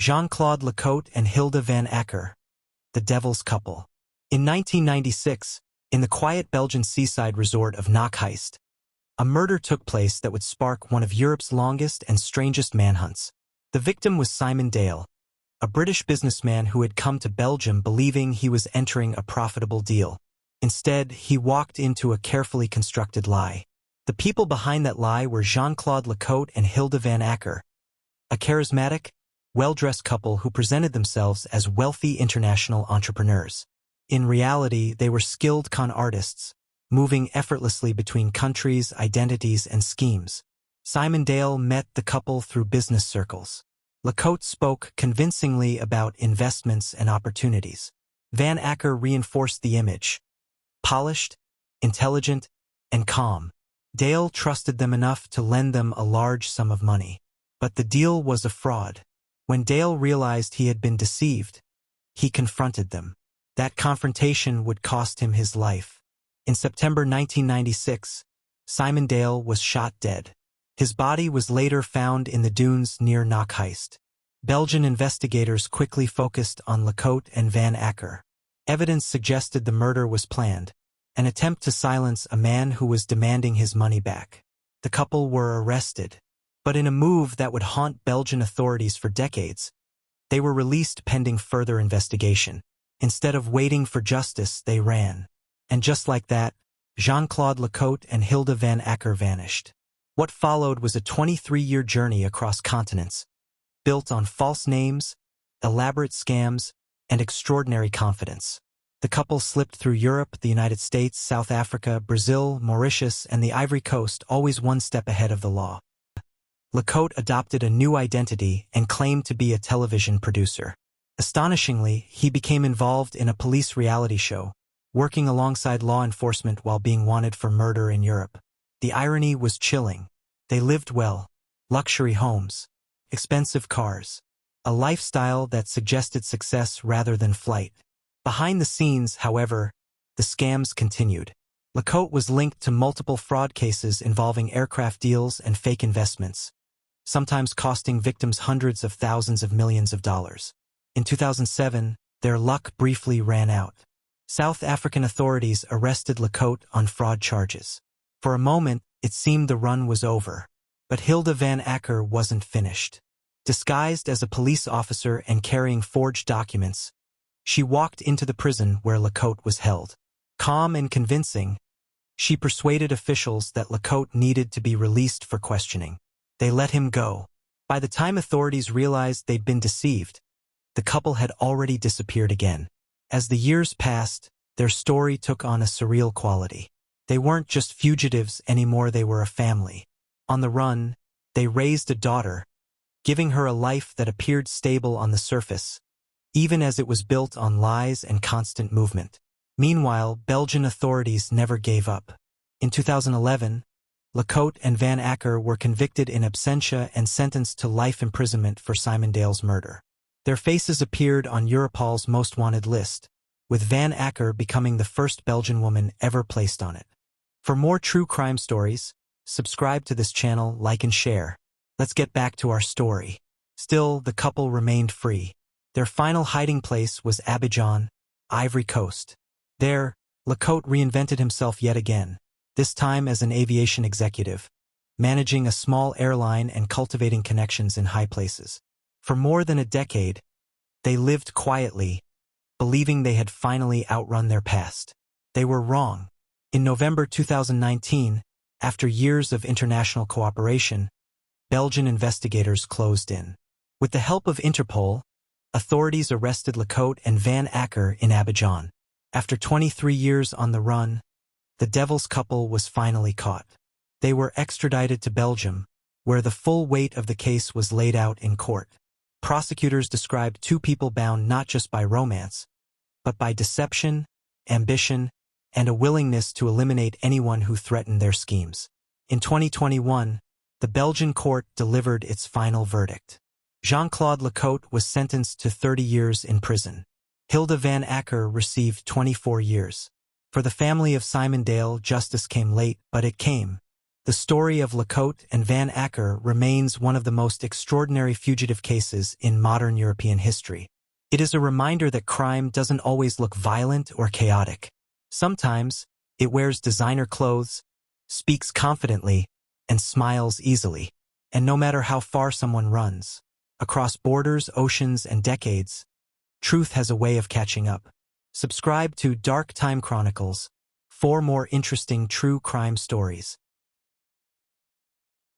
Jean-Claude Lecote and Hilda van Acker, the Devil's Couple. In 1996, in the quiet Belgian seaside resort of Naakheist, a murder took place that would spark one of Europe's longest and strangest manhunts. The victim was Simon Dale, a British businessman who had come to Belgium believing he was entering a profitable deal. Instead, he walked into a carefully constructed lie. The people behind that lie were Jean-Claude Lecote and Hilda van Acker, a charismatic, well-dressed couple who presented themselves as wealthy international entrepreneurs. In reality, they were skilled con artists, moving effortlessly between countries, identities, and schemes. Simon Dale met the couple through business circles. Lecote spoke convincingly about investments and opportunities. Van Acker reinforced the image. Polished, intelligent, and calm, Dale trusted them enough to lend them a large sum of money. But the deal was a fraud. When Dale realized he had been deceived, he confronted them. That confrontation would cost him his life. In September 1996, Simon Dale was shot dead. His body was later found in the dunes near Naakheist. Belgian investigators quickly focused on Lecote and Van Acker. Evidence suggested the murder was planned, an attempt to silence a man who was demanding his money back. The couple were arrested, but in a move that would haunt Belgian authorities for decades, they were released pending further investigation. Instead of waiting for justice, they ran. And just like that, Jean-Claude Lecote and Hilda van Acker vanished. What followed was a 23-year journey across continents, built on false names, elaborate scams, and extraordinary confidence. The couple slipped through Europe, the United States, South Africa, Brazil, Mauritius, and the Ivory Coast, always one step ahead of the law. Lecote adopted a new identity and claimed to be a television producer. Astonishingly, he became involved in a police reality show, working alongside law enforcement while being wanted for murder in Europe. The irony was chilling. They lived well, luxury homes, expensive cars, a lifestyle that suggested success rather than flight. Behind the scenes, however, the scams continued. Lecote was linked to multiple fraud cases involving aircraft deals and fake investments, sometimes costing victims hundreds of thousands of millions of dollars. In 2007, their luck briefly ran out. South African authorities arrested Lecote on fraud charges. For a moment, it seemed the run was over. But Hilda van Acker wasn't finished. Disguised as a police officer and carrying forged documents, she walked into the prison where Lecote was held. Calm and convincing, she persuaded officials that Lecote needed to be released for questioning. They let him go. By the time authorities realized they'd been deceived, the couple had already disappeared again. As the years passed, their story took on a surreal quality. They weren't just fugitives anymore, they were a family. On the run, they raised a daughter, giving her a life that appeared stable on the surface, even as it was built on lies and constant movement. Meanwhile, Belgian authorities never gave up. In 2011, Lecote and Van Acker were convicted in absentia and sentenced to life imprisonment for Simon Dale's murder. Their faces appeared on Europol's most wanted list, with Van Acker becoming the first Belgian woman ever placed on it. For more true crime stories, subscribe to this channel, like and share. Let's get back to our story. Still, the couple remained free. Their final hiding place was Abidjan, Ivory Coast. There, Lecote reinvented himself yet again, this time as an aviation executive, managing a small airline and cultivating connections in high places. For more than a decade, they lived quietly, believing they had finally outrun their past. They were wrong. In November 2019, after years of international cooperation, Belgian investigators closed in. With the help of Interpol, authorities arrested Lecote and Van Acker in Abidjan. After 23 years on the run, the Devil's Couple was finally caught. They were extradited to Belgium, where the full weight of the case was laid out in court. Prosecutors described two people bound not just by romance, but by deception, ambition, and a willingness to eliminate anyone who threatened their schemes. In 2021, the Belgian court delivered its final verdict. Jean-Claude Lecote was sentenced to 30 years in prison. Hilda van Acker received 24 years. For the family of Simon Dale, justice came late, but it came. The story of Lecote and Van Acker remains one of the most extraordinary fugitive cases in modern European history. It is a reminder that crime doesn't always look violent or chaotic. Sometimes, it wears designer clothes, speaks confidently, and smiles easily. And no matter how far someone runs, across borders, oceans, and decades, truth has a way of catching up. Subscribe to Dark Time Chronicles for more interesting true crime stories.